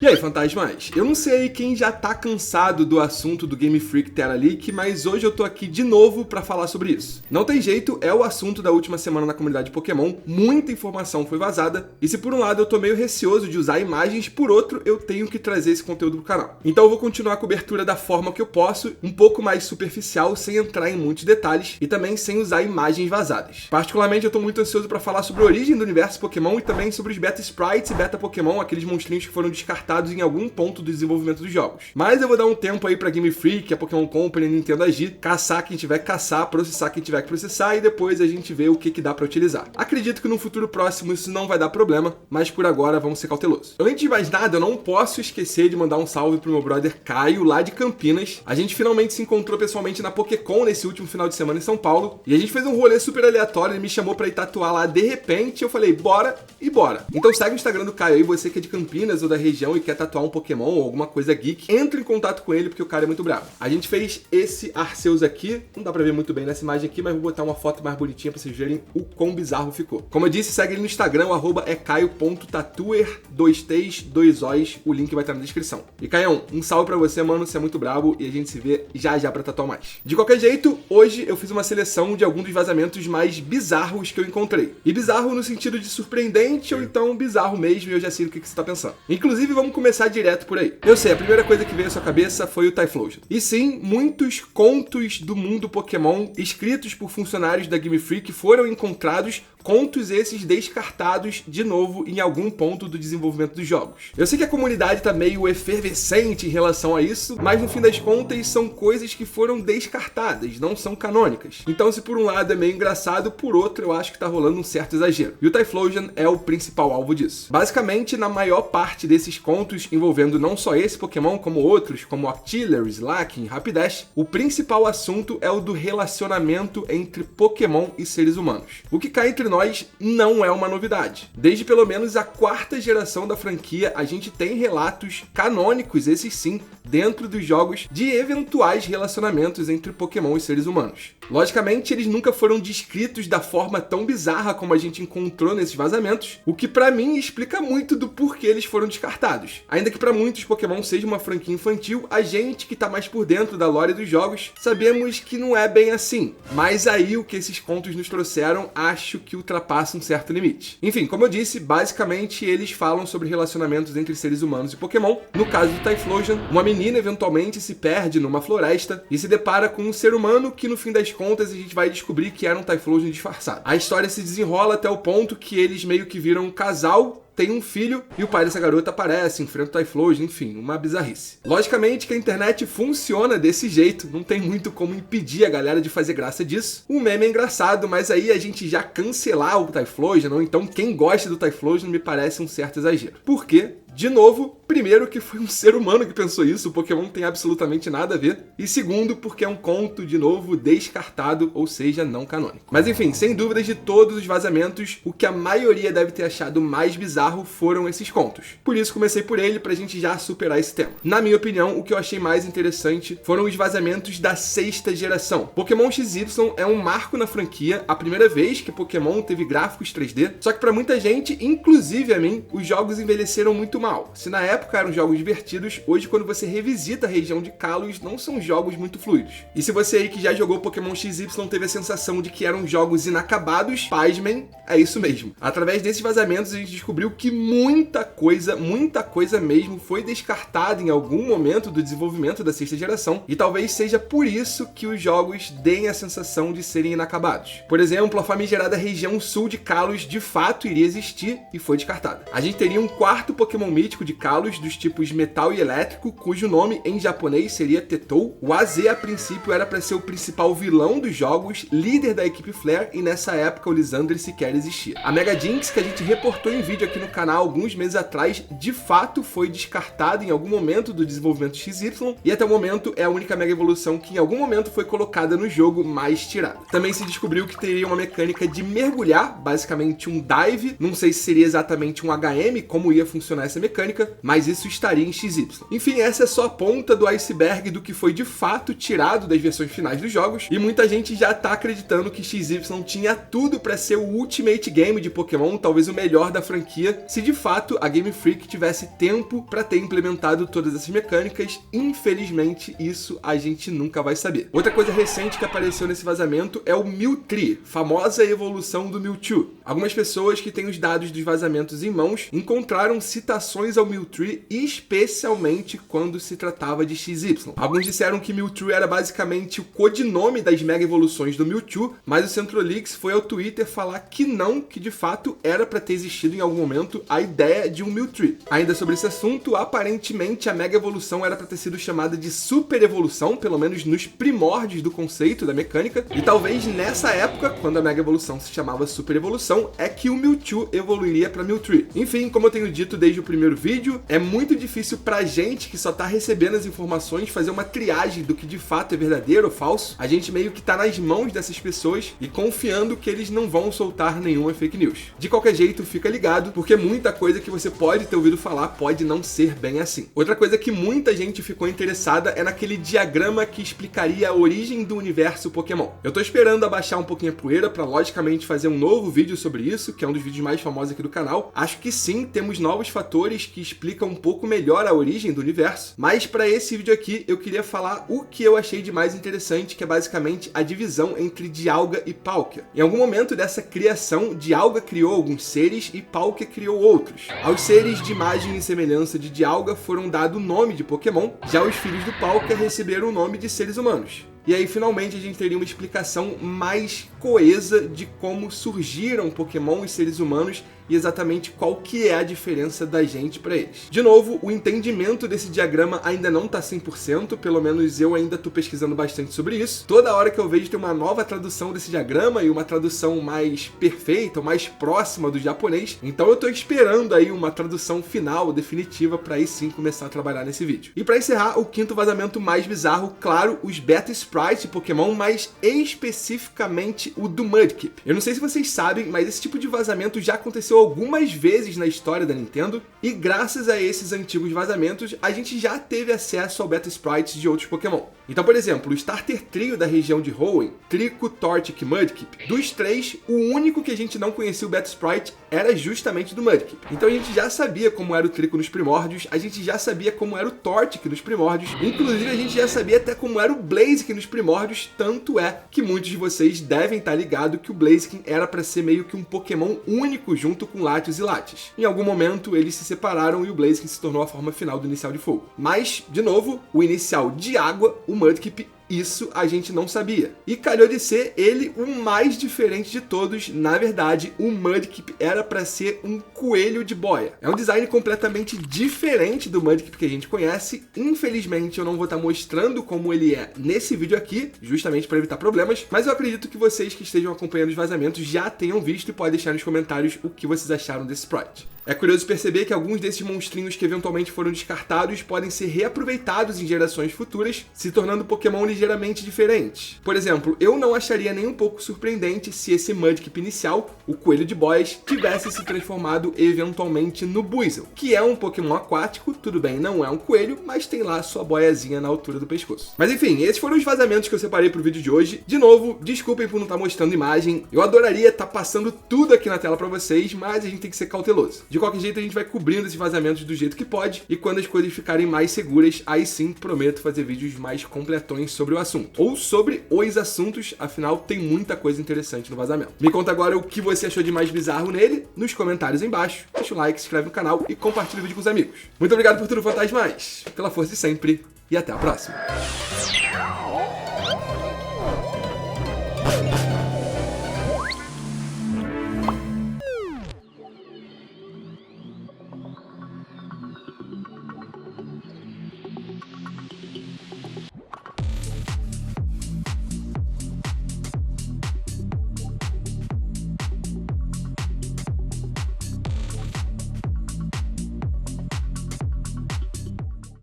E aí, fantasmas? Eu não sei quem já tá cansado do assunto do Game Freak Terra Leak, mas hoje eu tô aqui de novo pra falar sobre isso. Não tem jeito, é o assunto da última semana na comunidade Pokémon, muita informação foi vazada, e se por um lado eu tô meio receoso de usar imagens, por outro eu tenho que trazer esse conteúdo pro canal. Então eu vou continuar a cobertura da forma que eu posso, um pouco mais superficial, sem entrar em muitos detalhes, e também sem usar imagens vazadas. Particularmente eu tô muito ansioso pra falar sobre a origem do universo Pokémon e também sobre os Beta Sprites e Beta Pokémon, aqueles monstrinhos que foram descartados em algum ponto do desenvolvimento dos jogos. Mas eu vou dar um tempo aí pra Game Freak, a Pokémon Company, a Nintendo agir, caçar quem tiver que caçar, processar quem tiver que processar e depois a gente vê o que dá pra utilizar. Acredito que no futuro próximo isso não vai dar problema, mas por agora vamos ser cautelosos. Antes de mais nada, eu não posso esquecer de mandar um salve pro meu brother Caio, lá de Campinas. A gente finalmente se encontrou pessoalmente na Pokécon nesse último final de semana em São Paulo e a gente fez um rolê super aleatório, ele me chamou pra ir tatuar lá de repente, eu falei, bora e bora. Então segue o Instagram do Caio aí, você que é de Campinas ou da região e quer tatuar um Pokémon ou alguma coisa geek, entre em contato com ele porque o cara é muito bravo. A gente fez esse Arceus aqui, não dá pra ver muito bem nessa imagem aqui, mas vou botar uma foto mais bonitinha pra vocês verem o quão bizarro ficou. Como eu disse, segue ele no Instagram, @caio.tatuer, 2 T's, 2 O's, o link vai estar na descrição. E Caião, um salve pra você, mano, você é muito brabo e a gente se vê já pra tatuar mais. De qualquer jeito, hoje eu fiz uma seleção de alguns dos vazamentos mais bizarros que eu encontrei. E bizarro no sentido de surpreendente ou então bizarro mesmo, e eu já sei o que você tá pensando. Inclusive, vamos começar direto por aí. Eu sei, a primeira coisa que veio à sua cabeça foi o Typhlosion. E sim, muitos contos do mundo Pokémon escritos por funcionários da Game Freak foram encontrados, contos esses descartados de novo em algum ponto do desenvolvimento dos jogos. Eu sei que a comunidade tá meio efervescente em relação a isso, mas no fim das contas são coisas que foram descartadas, não são canônicas. Então se por um lado é meio engraçado, por outro eu acho que tá rolando um certo exagero. E o Typhlosion é o principal alvo disso. Basicamente, na maior parte desses contos envolvendo não só esse Pokémon, como outros, como Octillery, Slaking, Rapidash, o principal assunto é o do relacionamento entre Pokémon e seres humanos. O que cai entre nós não é uma novidade. Desde pelo menos a 4ª geração da franquia, a gente tem relatos canônicos, esses sim, dentro dos jogos, de eventuais relacionamentos entre Pokémon e seres humanos. Logicamente, eles nunca foram descritos da forma tão bizarra como a gente encontrou nesses vazamentos, o que pra mim explica muito do porquê eles foram descartados. Ainda que pra muitos Pokémon seja uma franquia infantil, a gente que tá mais por dentro da lore dos jogos, sabemos que não é bem assim. Mas aí o que esses contos nos trouxeram, acho que ultrapassa um certo limite. Enfim, como eu disse, basicamente eles falam sobre relacionamentos entre seres humanos e Pokémon. No caso do Typhlosion, uma menina eventualmente se perde numa floresta e se depara com um ser humano que no fim das contas a gente vai descobrir que era um Typhlosion disfarçado. A história se desenrola até o ponto que eles meio que viram um casal, tem um filho e o pai dessa garota aparece, enfrenta o Typhlosion, enfim, uma bizarrice. Logicamente que a internet funciona desse jeito, não tem muito como impedir a galera de fazer graça disso. O meme é engraçado, mas aí a gente já cancelar o Typhlosion, ou então quem gosta do Typhlosion me parece um certo exagero. Por quê? De novo, primeiro que foi um ser humano que pensou isso, o Pokémon não tem absolutamente nada a ver. E segundo, porque é um conto, de novo, descartado, ou seja, não canônico. Mas enfim, sem dúvidas de todos os vazamentos, o que a maioria deve ter achado mais bizarro foram esses contos. Por isso comecei por ele, pra gente já superar esse tema. Na minha opinião, o que eu achei mais interessante foram os vazamentos da 6ª geração. Pokémon XY é um marco na franquia, a primeira vez que Pokémon teve gráficos 3D, só que pra muita gente, inclusive a mim, os jogos envelheceram muito mal. Se na época eram jogos divertidos, hoje quando você revisita a região de Kalos, não são jogos muito fluidos. E se você aí que já jogou Pokémon XY teve a sensação de que eram jogos inacabados, pasmem, é isso mesmo. Através desses vazamentos a gente descobriu que muita coisa mesmo foi descartada em algum momento do desenvolvimento da 6ª geração, e talvez seja por isso que os jogos deem a sensação de serem inacabados. Por exemplo, a famigerada região sul de Kalos de fato iria existir e foi descartada. A gente teria um 4º Pokémon mítico de Kalos dos tipos metal e elétrico, cujo nome em japonês seria Tetou. O AZ a princípio era para ser o principal vilão dos jogos, líder da equipe Flare, e nessa época o Lysandre sequer existia. A Mega Jinx, que a gente reportou em vídeo aqui no canal alguns meses atrás, de fato foi descartada em algum momento do desenvolvimento XY, e até o momento é a única Mega Evolução que em algum momento foi colocada no jogo mais tirada. Também se descobriu que teria uma mecânica de mergulhar, basicamente um dive, não sei se seria exatamente um HM, como ia funcionar essa essa mecânica, mas isso estaria em XY. Enfim, essa é só a ponta do iceberg do que foi de fato tirado das versões finais dos jogos, e muita gente já tá acreditando que XY tinha tudo para ser o Ultimate Game de Pokémon, talvez o melhor da franquia, se de fato a Game Freak tivesse tempo para ter implementado todas essas mecânicas. Infelizmente, isso a gente nunca vai saber. Outra coisa recente que apareceu nesse vazamento é o Mewtree, famosa evolução do Mewtwo. Algumas pessoas que têm os dados dos vazamentos em mãos encontraram citações ao Mewtree, especialmente quando se tratava de XY. Alguns disseram que Mewtree era basicamente o codinome das mega evoluções do Mewtwo, mas o CentroLeaks foi ao Twitter falar que não, que de fato era para ter existido em algum momento a ideia de um Mewtree. Ainda sobre esse assunto, aparentemente a mega evolução era para ter sido chamada de super evolução, pelo menos nos primórdios do conceito da mecânica, e talvez nessa época, quando a mega evolução se chamava super evolução, é que o Mewtwo evoluiria para Mewtree. Enfim, como eu tenho dito desde o primeiro vídeo, é muito difícil pra gente que só tá recebendo as informações fazer uma triagem do que de fato é verdadeiro ou falso. A gente meio que tá nas mãos dessas pessoas e confiando que eles não vão soltar nenhuma fake news. De qualquer jeito, fica ligado, porque muita coisa que você pode ter ouvido falar pode não ser bem assim. Outra coisa que muita gente ficou interessada é naquele diagrama que explicaria a origem do universo Pokémon. Eu tô esperando abaixar um pouquinho a poeira pra logicamente fazer um novo vídeo sobre isso, que é um dos vídeos mais famosos aqui do canal. Acho que sim, temos novos fatores que explicam um pouco melhor a origem do universo, mas para esse vídeo aqui eu queria falar o que eu achei de mais interessante, que é basicamente a divisão entre Dialga e Palkia. Em algum momento dessa criação, Dialga criou alguns seres e Palkia criou outros. Aos seres de imagem e semelhança de Dialga foram dado o nome de Pokémon, já os filhos do Palkia receberam o nome de seres humanos. E aí, finalmente, a gente teria uma explicação mais coesa de como surgiram Pokémon e seres humanos e exatamente qual que é a diferença da gente para eles. De novo, o entendimento desse diagrama ainda não tá 100%, pelo menos eu ainda tô pesquisando bastante sobre isso. Toda hora que eu vejo tem uma nova tradução desse diagrama e uma tradução mais perfeita, ou mais próxima do japonês, então eu tô esperando aí uma tradução final, definitiva, para aí sim começar a trabalhar nesse vídeo. E para encerrar, o quinto vazamento mais bizarro, claro, os Beta Sprites de Pokémon, mas especificamente o do Mudkip. Eu não sei se vocês sabem, mas esse tipo de vazamento já aconteceu algumas vezes na história da Nintendo, e graças a esses antigos vazamentos, a gente já teve acesso ao Beta Sprites de outros Pokémon. Então, por exemplo, o Starter Trio da região de Hoenn, Trico, Torchic e Mudkip, dos três, o único que a gente não conhecia o Beta Sprite era justamente do Mudkip. Então a gente já sabia como era o Trico nos primórdios, a gente já sabia como era o Torchic nos primórdios, inclusive a gente já sabia até como era o Blaziken nos primórdios, tanto é que muitos de vocês devem estar ligados que o Blaziken era para ser meio que um Pokémon único junto com Latios e Latias. Em algum momento eles se separaram e o Blaziken se tornou a forma final do Inicial de Fogo. Mas, de novo, o Inicial de Água, o Mudkip, isso a gente não sabia. E calhou de ser ele o mais diferente de todos. Na verdade, o Mudkip era para ser um coelho de boia. É um design completamente diferente do Mudkip que a gente conhece. Infelizmente, eu não vou estar mostrando como ele é nesse vídeo aqui, justamente para evitar problemas, mas eu acredito que vocês que estejam acompanhando os vazamentos já tenham visto e podem deixar nos comentários o que vocês acharam desse sprite. É curioso perceber que alguns desses monstrinhos que eventualmente foram descartados podem ser reaproveitados em gerações futuras, se tornando Pokémon ligeiramente diferentes. Por exemplo, eu não acharia nem um pouco surpreendente se esse Mudkip inicial, o coelho de boias, tivesse se transformado eventualmente no Buizel, que é um Pokémon aquático, tudo bem, não é um coelho, mas tem lá sua boiazinha na altura do pescoço. Mas enfim, esses foram os vazamentos que eu separei pro vídeo de hoje. De novo, desculpem por não estar mostrando imagem, eu adoraria estar passando tudo aqui na tela para vocês, mas a gente tem que ser cauteloso. De qualquer jeito, a gente vai cobrindo esses vazamentos do jeito que pode, e quando as coisas ficarem mais seguras, aí sim prometo fazer vídeos mais completões sobre o assunto. Ou sobre os assuntos, afinal tem muita coisa interessante no vazamento. Me conta agora o que você achou de mais bizarro nele, nos comentários aí embaixo, deixa o like, se inscreve no canal e compartilha o vídeo com os amigos. Muito obrigado por tudo, fantasmas, pela força de sempre, e até a próxima.